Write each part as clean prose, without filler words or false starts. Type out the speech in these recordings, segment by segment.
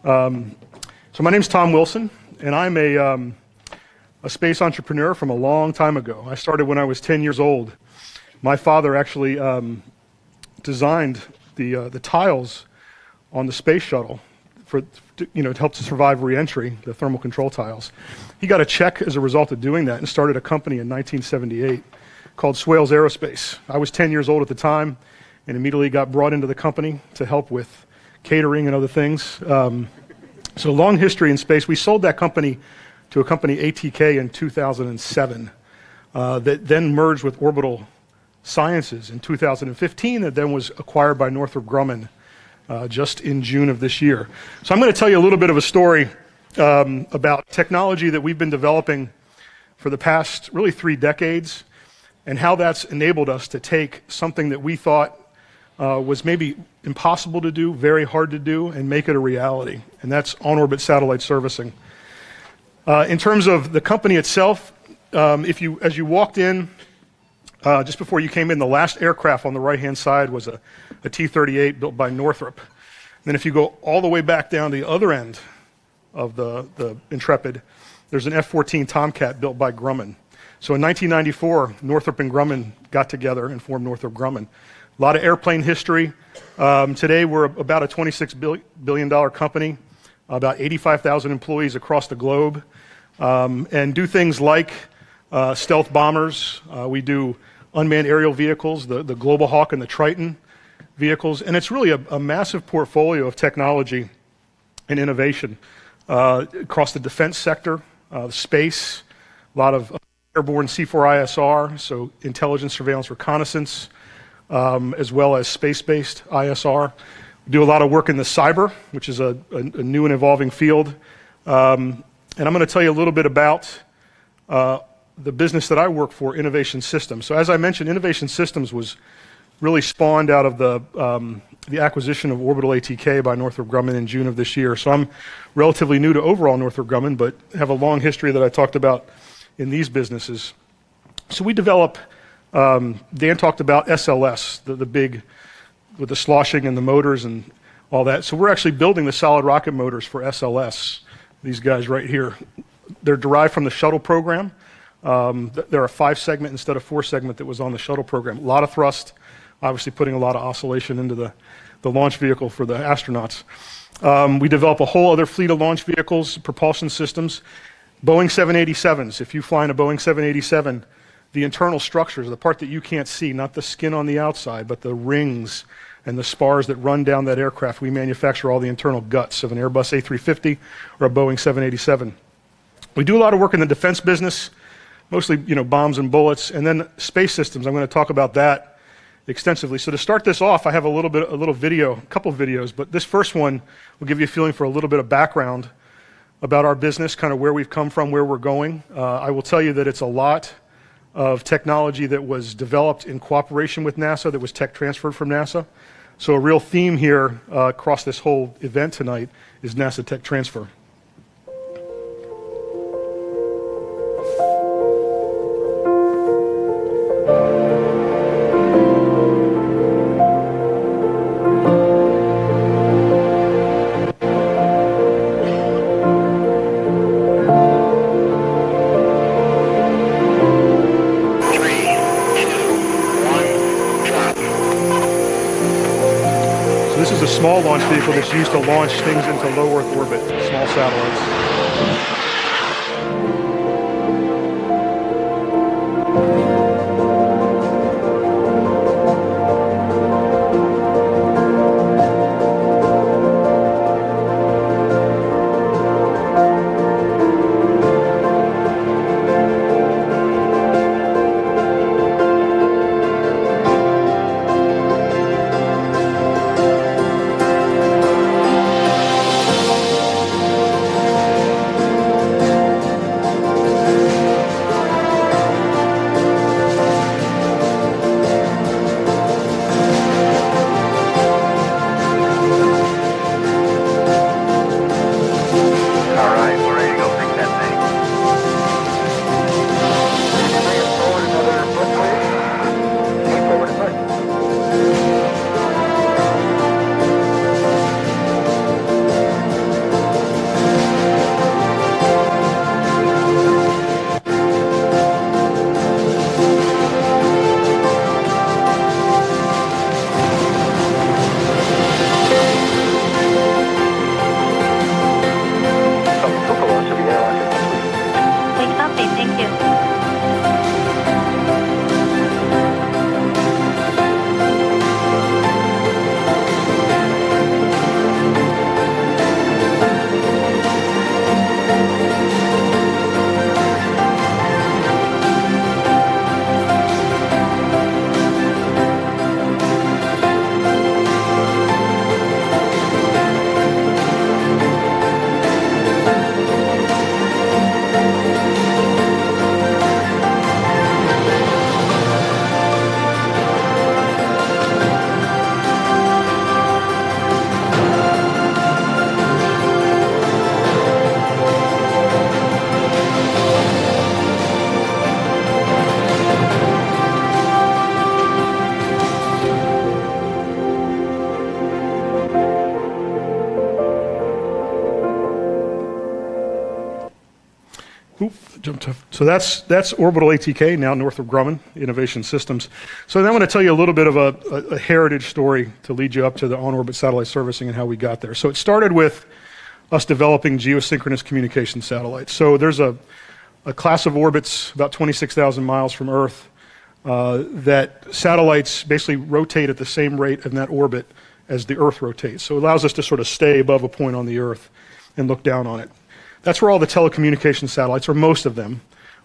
So my name's Tom Wilson, and I'm a space entrepreneur from a long time ago. I started when I was 10 years old. My father actually designed the tiles on the space shuttle to help to survive re-entry, the thermal control tiles. He got a check as a result of doing that and started a company in 1978 called Swales Aerospace. I was 10 years old at the time and immediately got brought into the company to help with catering and other things. So long history in space. We sold that company to a company, ATK, in 2007 that then merged with Orbital Sciences in 2015 that then was acquired by Northrop Grumman just in June of this year. So I'm going to tell you a little bit of a story about technology that we've been developing for the past really 3 decades and how that's enabled us to take something that we thought was maybe impossible to do, very hard to do, and make it a reality. And that's on-orbit satellite servicing. In terms of the company itself, as you walked in, just before you came in, the last aircraft on the right-hand side was a T-38 built by Northrop. And then if you go all the way back down the other end of the Intrepid, there's an F-14 Tomcat built by Grumman. So in 1994, Northrop and Grumman got together and formed Northrop Grumman. A lot of airplane history. Today we're about a $26 billion company, about 85,000 employees across the globe, and do things like stealth bombers. We do unmanned aerial vehicles, the Global Hawk and the Triton vehicles, and it's really a massive portfolio of technology and innovation across the defense sector, space, a lot of airborne C4ISR, so intelligence, surveillance, reconnaissance, as well as space-based ISR. We do a lot of work in the cyber, which is a new and evolving field. And I'm going to tell you a little bit about the business that I work for, Innovation Systems. So as I mentioned, Innovation Systems was really spawned out of the acquisition of Orbital ATK by Northrop Grumman in June of this year. So I'm relatively new to overall Northrop Grumman, but have a long history that I talked about in these businesses. So we develop, Dan talked about SLS, the big, with the sloshing and the motors and all that. So we're actually building the solid rocket motors for SLS, these guys right here. They're derived from the shuttle program. They're a 5-segment instead of 4-segment that was on the shuttle program. A lot of thrust, obviously putting a lot of oscillation into the launch vehicle for the astronauts. We develop a whole other fleet of launch vehicles, propulsion systems. Boeing 787s, if you fly in a Boeing 787, the internal structures, the part that you can't see, not the skin on the outside, but the rings and the spars that run down that aircraft, we manufacture all the internal guts of an Airbus A350 or a Boeing 787. We do a lot of work in the defense business, mostly bombs and bullets, and then space systems. I'm going to talk about that extensively. So to start this off, I have a little video, a couple of videos, but this first one will give you a feeling for a little bit of background about our business, kind of where we've come from, where we're going. I will tell you that it's a lot of technology that was developed in cooperation with NASA, that was tech transferred from NASA. So a real theme here across this whole event tonight is NASA tech transfer. Small launch vehicle that's used to launch things into low Earth orbit, small satellites. So that's Orbital ATK, now Northrop Grumman Innovation Systems. So then I want to tell you a little bit of a heritage story to lead you up to the on-orbit satellite servicing and how we got there. So it started with us developing geosynchronous communication satellites. So there's a class of orbits about 26,000 miles from Earth that satellites basically rotate at the same rate in that orbit as the Earth rotates. So it allows us to sort of stay above a point on the Earth and look down on it. That's where all the telecommunication satellites, or most of them,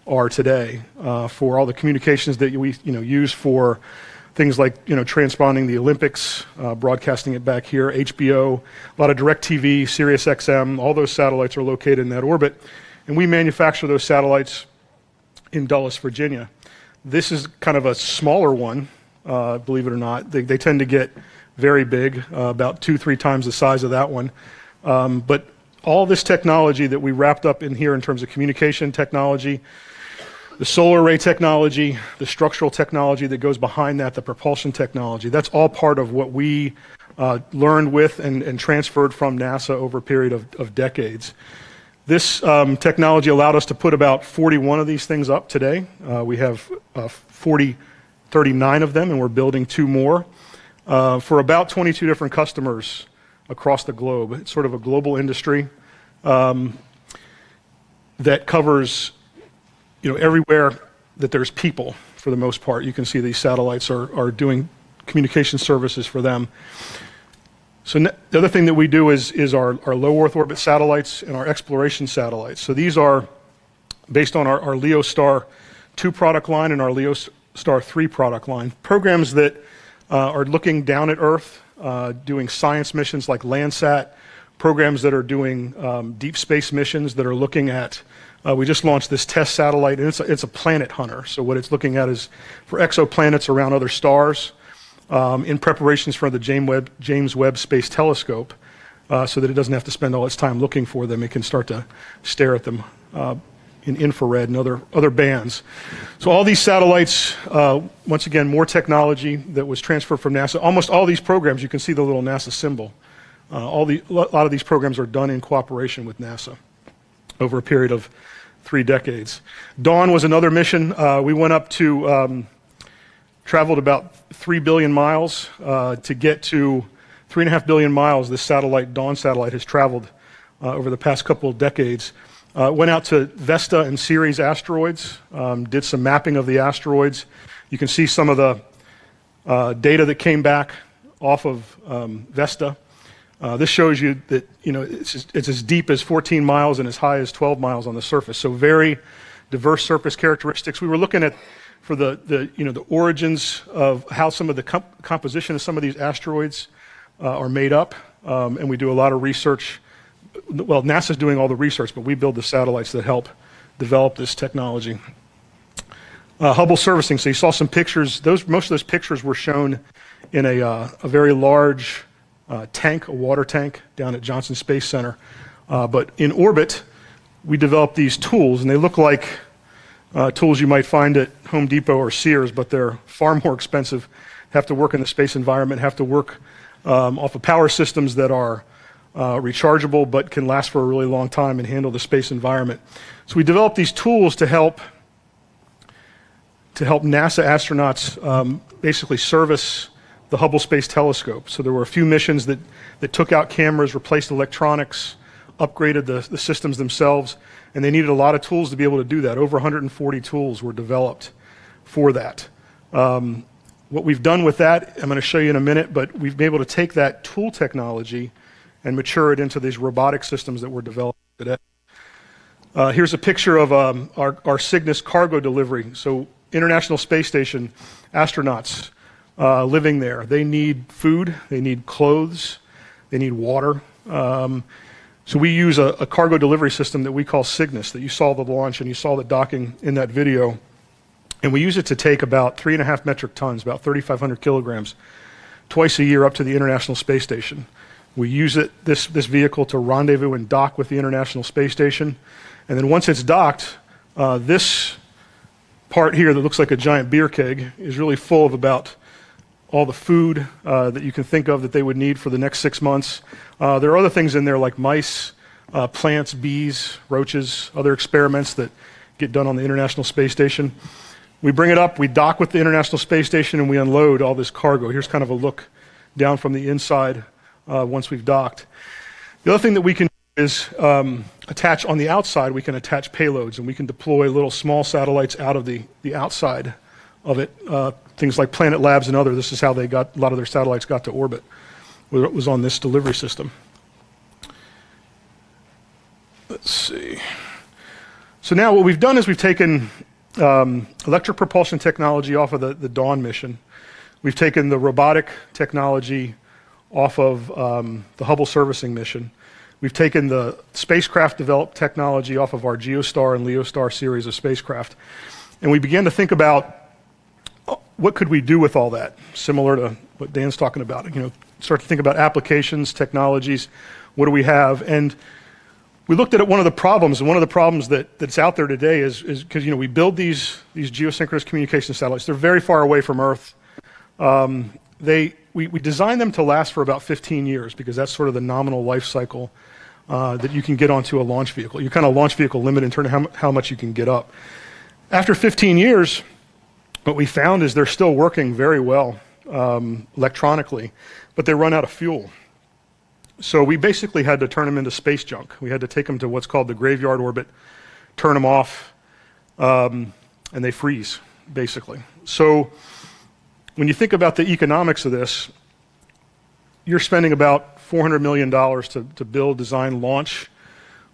are today, for all the communications that we use for things like transponding the Olympics, broadcasting it back here, HBO, a lot of DirecTV, Sirius XM, all those satellites are located in that orbit, and we manufacture those satellites in Dulles, Virginia. This is kind of a smaller one, believe it or not. They tend to get very big, about 2-3 times the size of that one, but all this technology that we wrapped up in here in terms of communication technology, the solar array technology, the structural technology that goes behind that, the propulsion technology, that's all part of what we learned with and transferred from NASA over a period of decades. This technology allowed us to put about 41 of these things up today. We have 39 of them, and we're building 2 more for about 22 different customers across the globe. It's sort of a global industry that covers everywhere that there's people, for the most part. You can see these satellites are doing communication services for them. So the other thing that we do is our low Earth orbit satellites and our exploration satellites. So these are based on our LEO Star 2 product line and our LEO Star 3 product line. Programs that are looking down at Earth, doing science missions like Landsat, programs that are doing deep space missions that are looking at, we just launched this test satellite, and it's a planet hunter. So what it's looking at is for exoplanets around other stars, in preparations for the James Webb Space Telescope, so that it doesn't have to spend all its time looking for them. It can start to stare at them in infrared and other bands. So all these satellites, once again, more technology that was transferred from NASA. Almost all these programs, you can see the little NASA symbol. A lot of these programs are done in cooperation with NASA over a period of 3 decades. Dawn was another mission. We went up to, traveled about 3 billion miles to get to 3.5 billion miles. This satellite, Dawn satellite, has traveled over the past couple of decades. Went out to Vesta and Ceres asteroids, did some mapping of the asteroids. You can see some of the data that came back off of Vesta. This shows you that it's as deep as 14 miles and as high as 12 miles on the surface. So very diverse surface characteristics. We were looking at for the origins of how some of the composition of some of these asteroids are made up, and we do a lot of research. Well, NASA's doing all the research, but we build the satellites that help develop this technology. Hubble servicing. So you saw some pictures. Most of those pictures were shown in a very large tank, a water tank, down at Johnson Space Center. But in orbit, we developed these tools, and they look like tools you might find at Home Depot or Sears, but they're far more expensive, have to work in the space environment, have to work off of power systems that are rechargeable but can last for a really long time and handle the space environment. So we developed these tools to help NASA astronauts basically service the Hubble Space Telescope. So there were a few missions that took out cameras, replaced electronics, upgraded the systems themselves, and they needed a lot of tools to be able to do that. Over 140 tools were developed for that. What we've done with that, I'm going to show you in a minute, but we've been able to take that tool technology and mature it into these robotic systems that we're developing today. Here's a picture of our Cygnus cargo delivery. So International Space Station astronauts living there. They need food, they need clothes, they need water. So we use a cargo delivery system that we call Cygnus, that you saw the launch and you saw the docking in that video. And we use it to take about 3.5 metric tons, about 3,500 kilograms, twice a year up to the International Space Station. We use this vehicle to rendezvous and dock with the International Space Station. And then once it's docked, this part here that looks like a giant beer keg is really full of about all the food that you can think of that they would need for the next 6 months. There are other things in there like mice, plants, bees, roaches, other experiments that get done on the International Space Station. We bring it up, we dock with the International Space Station, and we unload all this cargo. Here's kind of a look down from the inside once we've docked. The other thing that we can do is attach on the outside, we can attach payloads, and we can deploy little small satellites out of the outside of it. Things like Planet Labs and others, this is how they got, a lot of their satellites got to orbit. It was on this delivery system. Let's see. So now what we've done is we've taken electric propulsion technology off of the Dawn mission. We've taken the robotic technology off of the Hubble servicing mission. We've taken the spacecraft developed technology off of our Geostar and Leostar series of spacecraft. And we began to think about what could we do with all that, similar to what Dan's talking about. You know, start to think about applications, technologies, what do we have? And we looked at one of the problems, and one of the problems that's out there today is because, you know, we build these geosynchronous communication satellites. They're very far away from Earth. We designed them to last for about 15 years because that's sort of the nominal life cycle that you can get onto a launch vehicle. You're kind of launch vehicle limit in terms of how much you can get up. After 15 years, what we found is they're still working very well electronically, but they run out of fuel. So we basically had to turn them into space junk. We had to take them to what's called the graveyard orbit, turn them off, and they freeze, basically. So when you think about the economics of this, you're spending about $400 million to build, design, launch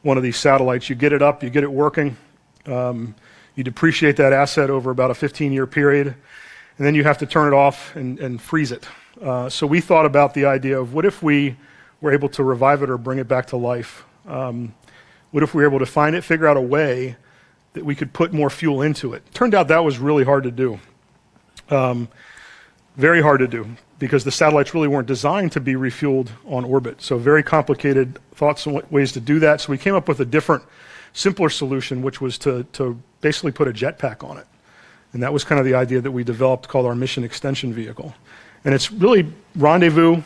one of these satellites. You get it up, you get it working, you depreciate that asset over about a 15-year period, and then you have to turn it off and freeze it. So we thought about the idea of what if we were able to revive it or bring it back to life? What if we were able to find it, figure out a way that we could put more fuel into it? Turned out that was really hard to do. Very hard to do because the satellites really weren't designed to be refueled on orbit. So very complicated thoughts and ways to do that. So we came up with a different, simpler solution, which was to basically put a jetpack on it. And that was kind of the idea that we developed called our mission extension vehicle. And it's really rendezvous,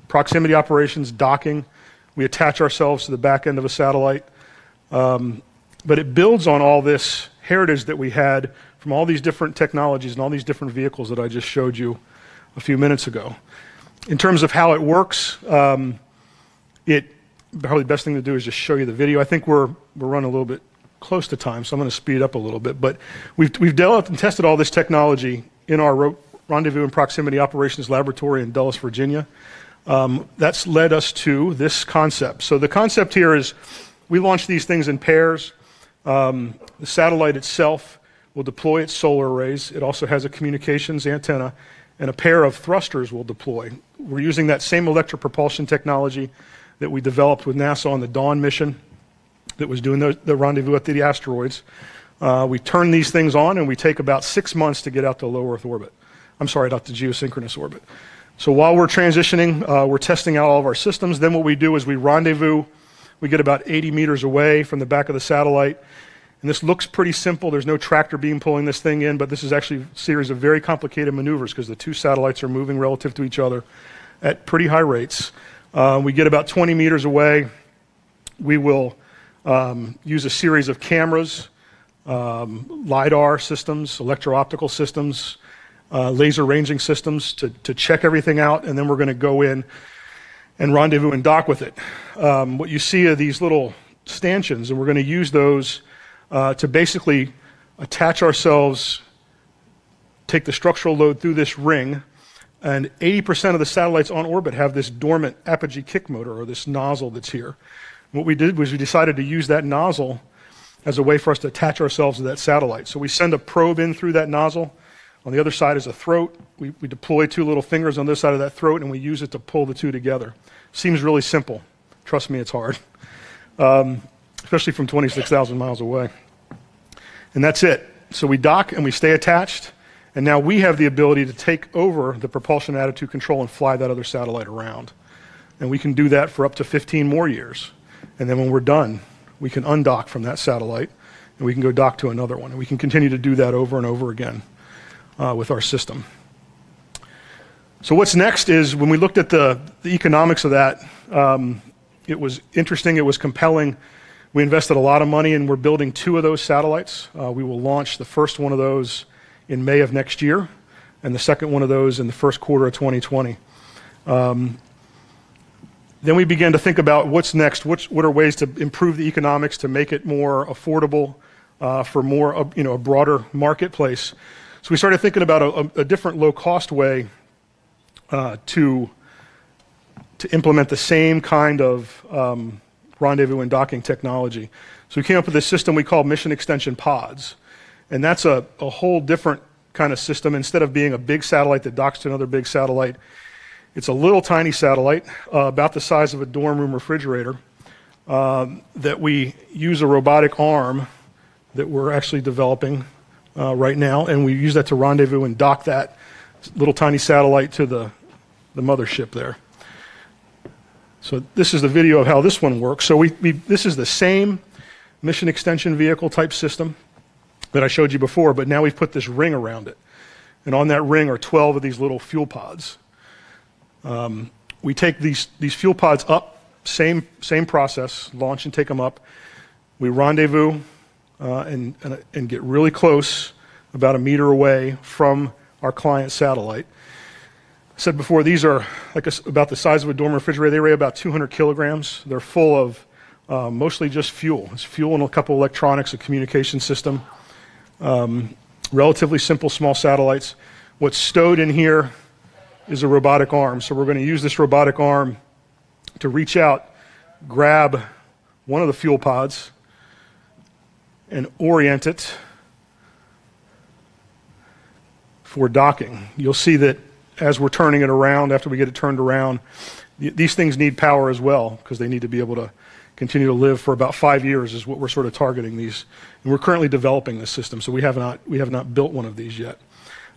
proximity operations, docking. We attach ourselves to the back end of a satellite. But it builds on all this heritage that we had from all these different technologies and all these different vehicles that I just showed you a few minutes ago. In terms of how it works, probably the best thing to do is just show you the video. I think we're running a little bit close to time, so I'm going to speed up a little bit. But we've developed and tested all this technology in our Rendezvous and Proximity Operations Laboratory in Dulles, Virginia. That's led us to this concept. So the concept here is we launch these things in pairs. The satellite itself will deploy its solar arrays. It also has a communications antenna, and a pair of thrusters will deploy. We're using that same electric propulsion technology that we developed with NASA on the Dawn mission that was doing the rendezvous at the asteroids. We turn these things on, and we take about 6 months to get out to low Earth orbit. I'm sorry, out to geosynchronous orbit. So while we're transitioning, we're testing out all of our systems. Then what we do is we rendezvous. We get about 80 meters away from the back of the satellite. And this looks pretty simple. There's no tractor beam pulling this thing in, but this is actually a series of very complicated maneuvers because the two satellites are moving relative to each other at pretty high rates. We get about 20 meters away. We will use a series of cameras, LiDAR systems, electro-optical systems, laser ranging systems to check everything out, and then we're going to go in and rendezvous and dock with it. What you see are these little stanchions, and we're going to use those to basically attach ourselves, take the structural load through this ring, and 80% of the satellites on orbit have this dormant apogee kick motor, or this nozzle that's here. What we did was we decided to use that nozzle as a way for us to attach ourselves to that satellite. So we send a probe in through that nozzle. On the other side is a throat. We deploy two little fingers on this side of that throat, and we use it to pull the two together. Seems really simple. Trust me, it's hard, especially from 26,000 miles away. And that's it. So we dock and we stay attached, and now we have the ability to take over the propulsion attitude control and fly that other satellite around. And we can do that for up to 15 more years. And then when we're done, we can undock from that satellite, and we can go dock to another one. And we can continue to do that over and over again with our system. So what's next is when we looked at the economics of that, it was interesting, it was compelling. We invested a lot of money, and we're building 2 of those satellites. We will launch the first one of those in May of next year, and the second one of those in the first quarter of 2020. Then we began to think about what's next. What are ways to improve the economics to make it more affordable for more, a broader marketplace. So we started thinking about a different low-cost way to implement the same kind of rendezvous and docking technology. So we came up with this system we call mission extension pods. And that's a whole different kind of system. Instead of being a big satellite that docks to another big satellite, it's a little tiny satellite, about the size of a dorm room refrigerator, that we use a robotic arm that we're actually developing right now, and we use that to rendezvous and dock that little tiny satellite to the mothership there. So this is the video of how this one works. So this is the same mission extension vehicle type system that I showed you before, but now we've put this ring around it. And on that ring are 12 of these little fuel pods. We take these fuel pods up, same process, launch and take them up. We rendezvous and get really close, about 1 meter away from our client satellite. I said before, these are about the size of a dorm refrigerator. They weigh about 200 kilograms. They're full of mostly just fuel. It's fuel and a couple electronics, a communication system. Relatively simple, small satellites. What's stowed in here is a robotic arm. So we're going to use this robotic arm to reach out, grab one of the fuel pods, and orient it for docking. You'll see that as we're turning it around, after we get it turned around, these things need power as well, because they need to be able to continue to live for about 5 years is what we're sort of targeting these. And we're currently developing this system, so we have not built one of these yet.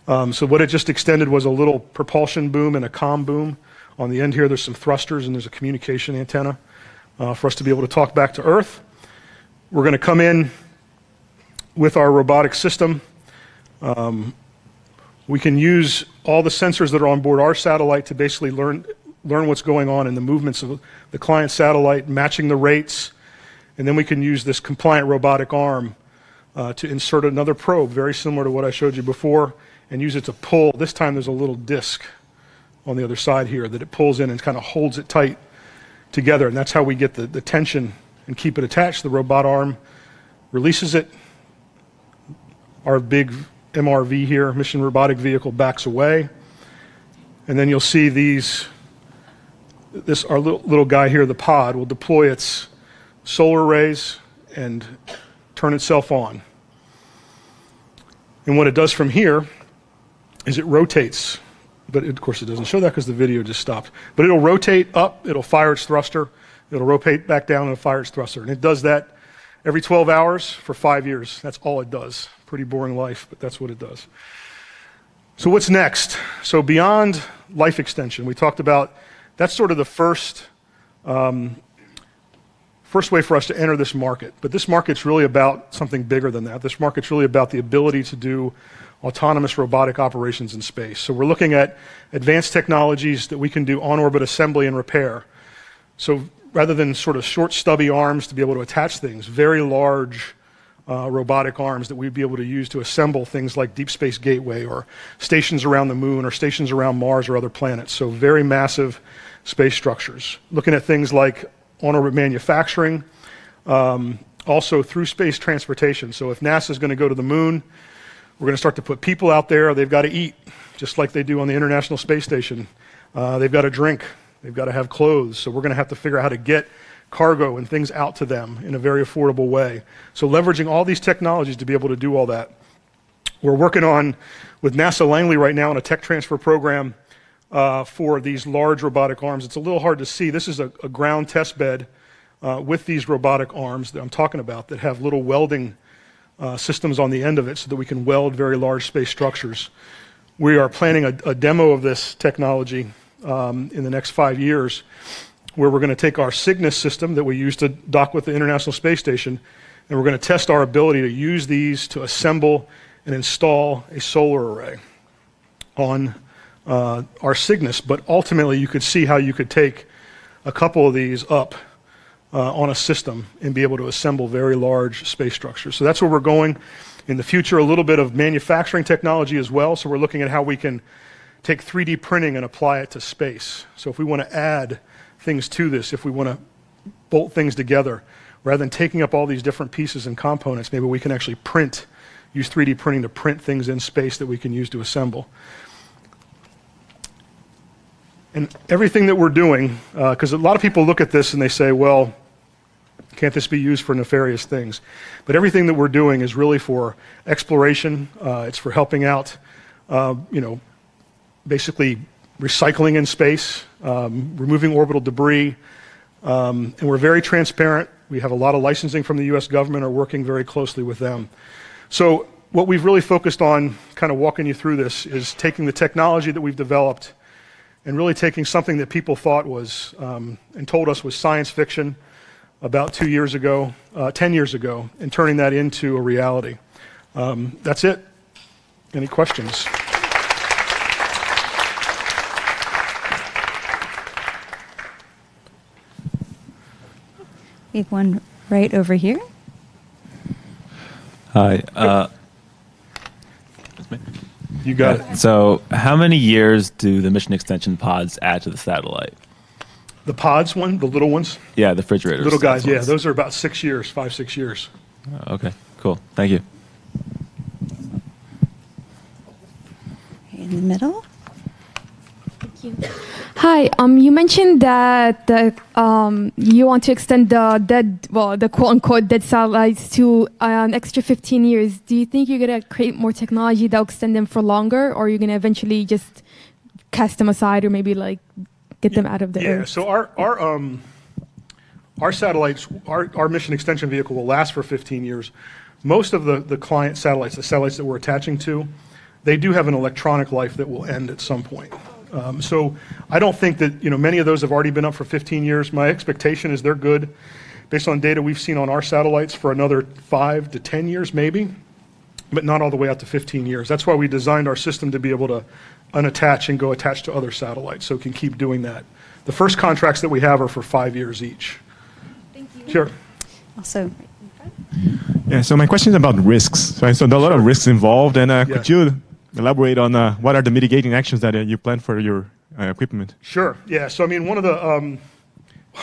So what it just extended was a little propulsion boom and a comm boom. On the end here, there's some thrusters and there's a communication antenna for us to be able to talk back to Earth. We're going to come in with our robotic system. We can use all the sensors that are on board our satellite to basically learn what's going on in the movements of the client satellite, matching the rates, and then we can use this compliant robotic arm to insert another probe, very similar to what I showed you before, and use it to pull. This time there's a little disc on the other side here that it pulls in and kind of holds it tight together, and that's how we get the tension and keep it attached. The robot arm releases it. Our big MRV here, Mission Robotic Vehicle, backs away, and then you'll see our little guy here, the pod, will deploy its solar arrays and turn itself on. And what it does from here is it rotates, but of course it doesn't show that because the video just stopped. But it'll rotate up, it'll fire its thruster, it'll rotate back down and it'll fire its thruster. And it does that every 12 hours for 5 years. That's all it does. Pretty boring life, but that's what it does. So what's next? So beyond life extension, we talked about, that's sort of the first way for us to enter this market. But this market's really about something bigger than that. This market's really about the ability to do autonomous robotic operations in space. So we're looking at advanced technologies that we can do on-orbit assembly and repair. So rather than sort of short, stubby arms to be able to attach things, very large robotic arms that we'd be able to use to assemble things like Deep Space Gateway or stations around the moon or stations around Mars or other planets. So very massive space structures. Looking at things like on-orbit manufacturing, also through space transportation. So if NASA's going to go to the moon, we're going to start to put people out there. They've got to eat, just like they do on the International Space Station. They've got to drink. They've got to have clothes. So we're going to have to figure out how to get cargo and things out to them in a very affordable way. So leveraging all these technologies to be able to do all that. We're working on, with NASA Langley right now, on a tech transfer program for these large robotic arms. It's a little hard to see. This is a ground test bed with these robotic arms that I'm talking about that have little welding systems on the end of it so that we can weld very large space structures. We are planning a demo of this technology in the next 5 years, where we're going to take our Cygnus system that we use to dock with the International Space Station, and we're going to test our ability to use these to assemble and install a solar array on our Cygnus. But ultimately, you could see how you could take a couple of these up on a system and be able to assemble very large space structures. So that's where we're going. In the future, a little bit of manufacturing technology as well. So we're looking at how we can take 3D printing and apply it to space. So if we want to add things to this, if we want to bolt things together, rather than taking up all these different pieces and components, maybe we can actually use 3D printing to print things in space that we can use to assemble. And everything that we're doing, because a lot of people look at this and they say, well, can't this be used for nefarious things? But everything that we're doing is really for exploration. It's for helping out, basically recycling in space, removing orbital debris, and we're very transparent. We have a lot of licensing from the US government, are working very closely with them. So what we've really focused on, kind of walking you through this, is taking the technology that we've developed and really taking something that people thought was, and told us was science fiction about 10 years ago, and turning that into a reality. That's it. Any questions? We have one right over here. Hi. You got it. So how many years do the mission extension pods add to the satellite? The pods one, the little ones? Yeah, the refrigerators. Little guys, yeah. Those are about 6 years, 5, 6 years. Oh, okay, cool. Thank you. In the middle. Thank you. Hi. You mentioned that you want to extend the quote-unquote dead satellites to an extra 15 years. Do you think you're going to create more technology that will extend them for longer, or are you going to eventually just cast them aside, or maybe like get them out of the Earth? Yeah. So our satellites, our mission extension vehicle will last for 15 years. Most of the client satellites, the satellites that we're attaching to, they do have an electronic life that will end at some point. So I don't think that, many of those have already been up for 15 years. My expectation is they're good, based on data we've seen on our satellites, for another 5 to 10 years maybe, but not all the way out to 15 years. That's why we designed our system to be able to unattach and go attach to other satellites, so it can keep doing that. The first contracts that we have are for 5 years each. Thank you. Sure. Also, Yeah, so my question is about risks. Right? So there are a lot of risks involved, and could you elaborate on what are the mitigating actions that you plan for your equipment? Sure. Yeah. So I mean, one of the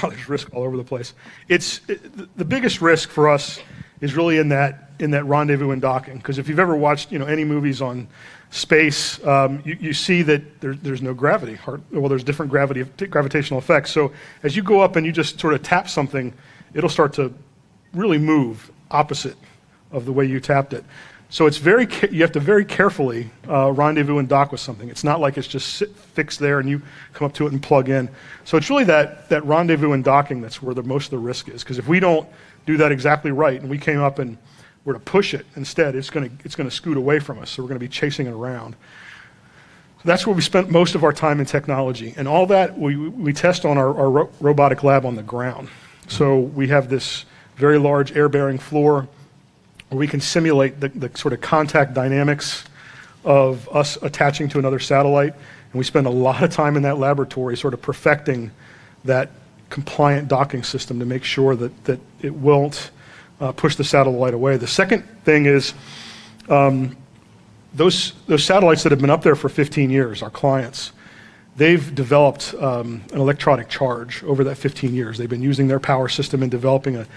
there's risk all over the place. The biggest risk for us is really in that rendezvous and docking. Because if you've ever watched any movies on space, you see that there's no gravity. Well, there's different gravitational effects. So as you go up and you just sort of tap something, it'll start to really move opposite of the way you tapped it. So it's you have to very carefully rendezvous and dock with something. It's not like it's just fixed there and you come up to it and plug in. So it's really that rendezvous and docking that's where most of the risk is. Because if we don't do that exactly right and we came up and were to push it instead, it's going to scoot away from us. So we're going to be chasing it around. So that's where we spent most of our time in technology. And all that we test on our robotic lab on the ground. So we have this very large air-bearing floor where we can simulate the sort of contact dynamics of us attaching to another satellite. And we spend a lot of time in that laboratory sort of perfecting that compliant docking system to make sure that it won't push the satellite away. The second thing is those satellites that have been up there for 15 years, our clients, they've developed an electronic charge over that 15 years. They've been using their power system and developing an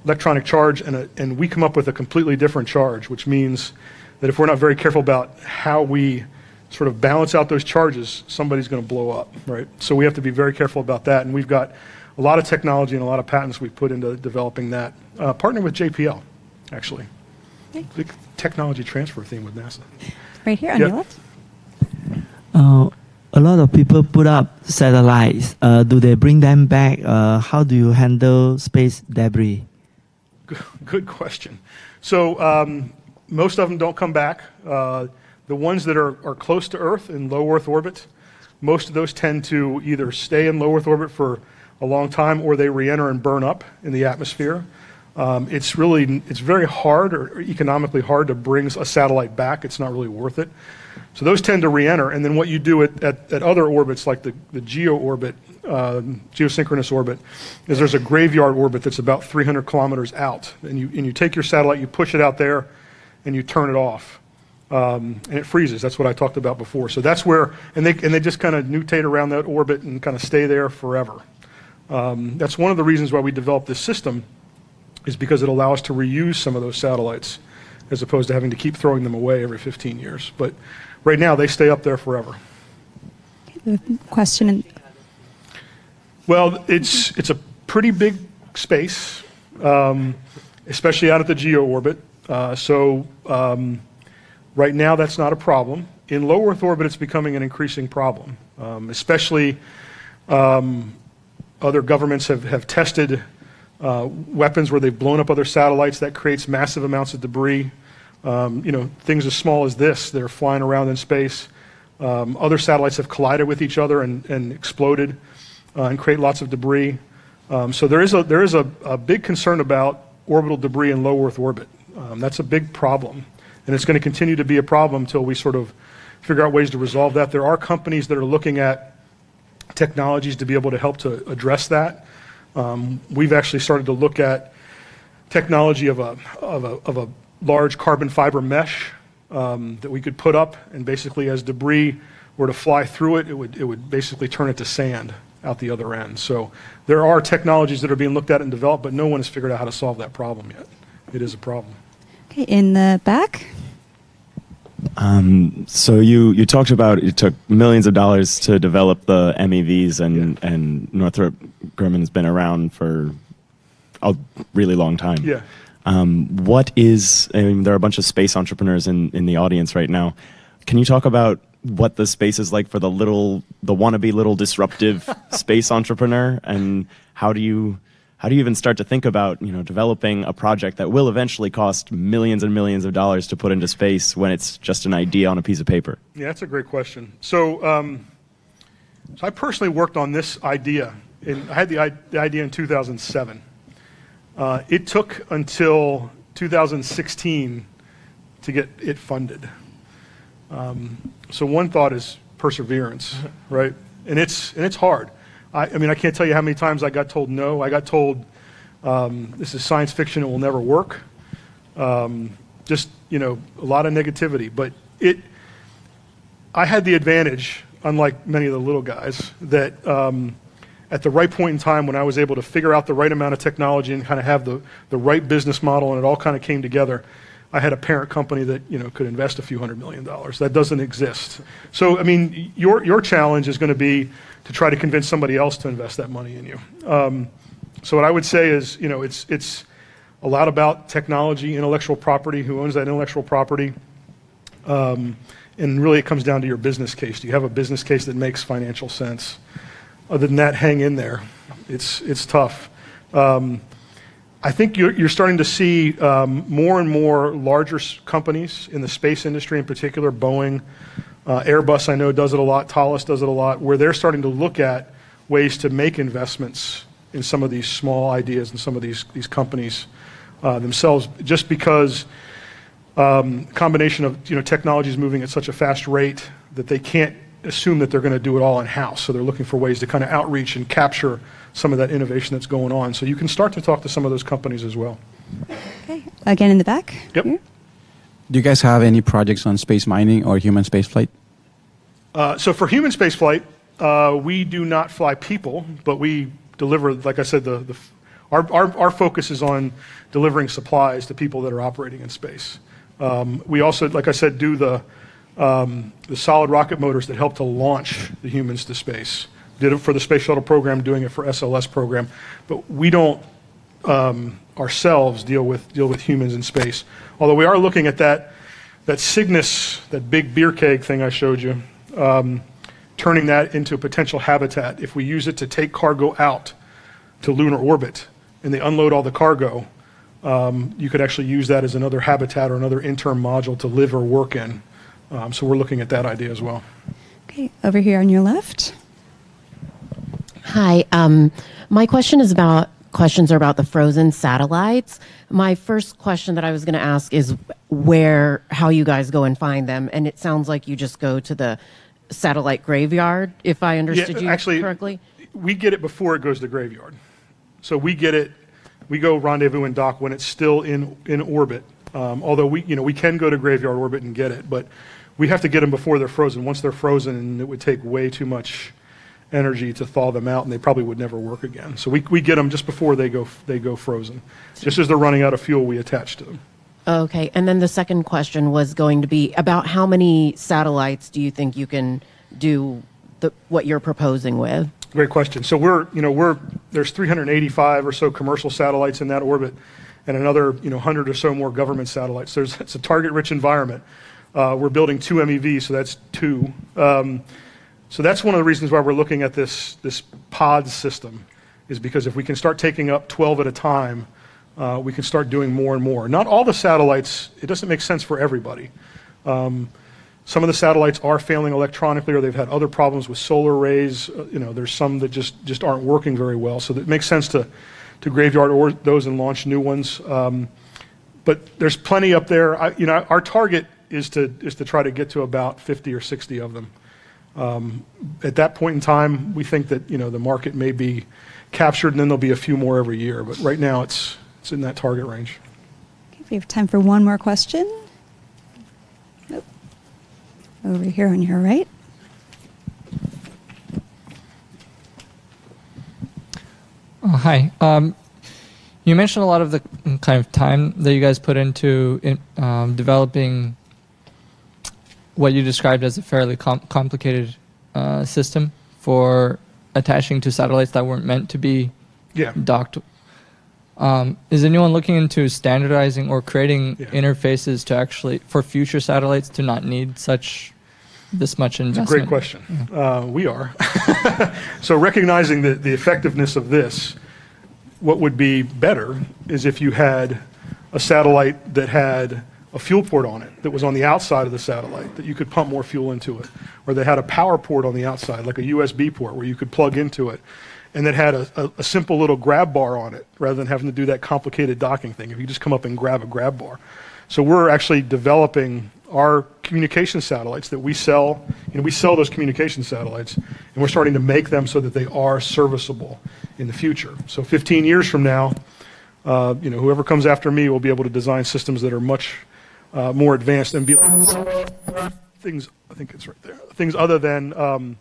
electronic charge, and we come up with a completely different charge, which means that if we're not very careful about how we sort of balance out those charges, somebody's going to blow up, right? So we have to be very careful about that, and we've got a lot of technology and a lot of patents we've put into developing that. Partnered with JPL, actually. Big technology transfer theme with NASA. right here on your left. A lot of people put up satellites. Do they bring them back? How do you handle space debris? Good question. So most of them don't come back. The ones that are close to Earth in low Earth orbit, most of those tend to either stay in low Earth orbit for a long time or they re-enter and burn up in the atmosphere. It's very hard or economically hard to bring a satellite back. It's not really worth it. So those tend to re-enter, and then what you do at other orbits like the geo orbit, geosynchronous orbit, is there's a graveyard orbit that's about 300 kilometers out. And you take your satellite, you push it out there, and you turn it off. And it freezes. That's what I talked about before. So that's where, and they just kind of nutate around that orbit and kind of stay there forever. That's one of the reasons why we developed this system, is because it allows us to reuse some of those satellites as opposed to having to keep throwing them away every 15 years. But right now, they stay up there forever. Question. Well, it's a pretty big space, especially out at the geo orbit. Right now, that's not a problem. In low Earth orbit, it's becoming an increasing problem, especially other governments have tested weapons where they've blown up other satellites. That creates massive amounts of debris. Things as small as this, they're flying around in space. Other satellites have collided with each other and exploded and create lots of debris. So there is a big concern about orbital debris in low Earth orbit. That's a big problem. And it's going to continue to be a problem until we sort of figure out ways to resolve that. There are companies that are looking at technologies to be able to help to address that. We've actually started to look at technology of a large carbon fiber mesh that we could put up, and basically as debris were to fly through it, it would basically turn it to sand out the other end. So there are technologies that are being looked at and developed, but no one has figured out how to solve that problem yet. It is a problem. Okay, in the back. So you talked about it took millions of dollars to develop the MEVs, and Northrop Grumman's been around for a really long time. Yeah. There are a bunch of space entrepreneurs in the audience right now. Can you talk about what the space is like for the wannabe little disruptive space entrepreneur, and how do you even start to think about developing a project that will eventually cost millions and millions of dollars to put into space when it's just an idea on a piece of paper? Yeah, that's a great question. So I personally worked on this idea. I had the idea in 2007. It took until 2016 to get it funded. So one thought is perseverance, right? And it's hard. I mean, I can't tell you how many times I got told no. I got told this is science fiction; it will never work. Just a lot of negativity. But I had the advantage, unlike many of the little guys, that at the right point in time, when I was able to figure out the right amount of technology and kind of have the right business model, and it all kind of came together, I had a parent company that could invest a few $100 million. That doesn't exist. So I mean, your challenge is going to be to try to convince somebody else to invest that money in you. So what I would say is, it's a lot about technology, intellectual property, who owns that intellectual property, and really it comes down to your business case. Do you have a business case that makes financial sense? Other than that, hang in there. It's tough. I think you're starting to see more and more larger companies in the space industry, in particular, Boeing, Airbus, I know, does it a lot. Thales does it a lot, where they're starting to look at ways to make investments in some of these small ideas and some of these companies themselves, just because combination of technology is moving at such a fast rate that they can't assume that they're going to do it all in-house. So they're looking for ways to kind of outreach and capture some of that innovation that's going on. So you can start to talk to some of those companies as well. Okay, again in the back. Yep. Here. Do you guys have any projects on space mining or human space flight? So for human space flight, we do not fly people, but we deliver, like I said, our focus is on delivering supplies to people that are operating in space. We also, like I said, do the solid rocket motors that help to launch the humans to space. Did it for the Space Shuttle program, doing it for SLS program, but we don't ourselves deal with humans in space. Although we are looking at that Cygnus, that big beer keg thing I showed you, turning that into a potential habitat. If we use it to take cargo out to lunar orbit and they unload all the cargo, you could actually use that as another habitat or another interim module to live or work in. So we're looking at that idea as well. Okay, over here on your left. Hi, my questions are about the frozen satellites. My first question that I was going to ask is how you guys go and find them, and it sounds like you just go to the satellite graveyard, if I understood you correctly. we get it before it goes to graveyard. So we get it, we go rendezvous and dock when it's still in orbit. Although we can go to graveyard orbit and get it, but we have to get them before they're frozen. Once they're frozen, it would take way too much energy to thaw them out, and they probably would never work again. So we get them just before they go frozen. Just as they're running out of fuel, we attach to them. Okay, and then the second question was going to be about how many satellites do you think you can do what you're proposing with? Great question. So there's 385 or so commercial satellites in that orbit, and another 100 or so more government satellites. It's a target-rich environment. We're building 2 MEVs, so that's 2. So that's one of the reasons why we're looking at this pod system, is because if we can start taking up 12 at a time, we can start doing more and more. Not all the satellites, it doesn't make sense for everybody. Some of the satellites are failing electronically, or they've had other problems with solar arrays. There's some that just aren't working very well. So it makes sense to graveyard those and launch new ones. But there's plenty up there. Our target is to try to get to about 50 or 60 of them. At that point in time, we think that the market may be captured, and then there'll be a few more every year. But right now, it's in that target range. Okay, we have time for one more question. Nope. Over here on your right. Hi. You mentioned a lot of the kind of time that you guys put into developing what you described as a fairly complicated system for attaching to satellites that weren't meant to be docked. Is anyone looking into standardizing or creating interfaces to actually, for future satellites, to not need this much investment? It's a great question. We are. So recognizing the effectiveness of this, what would be better is if you had a satellite that had a fuel port on it that was on the outside of the satellite, that you could pump more fuel into it, or that had a power port on the outside, like a USB port where you could plug into it, and that had a simple little grab bar on it rather than having to do that complicated docking thing. If you just come up and grab a grab bar. So we're actually developing our communication satellites that we sell. We sell those communication satellites, and we're starting to make them so that they are serviceable in the future. So 15 years from now, whoever comes after me will be able to design systems that are much more advanced and be things. I think it's right there. Things other than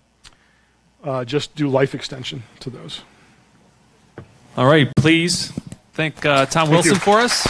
just do life extension to those. All right, please thank Tom Wilson for us.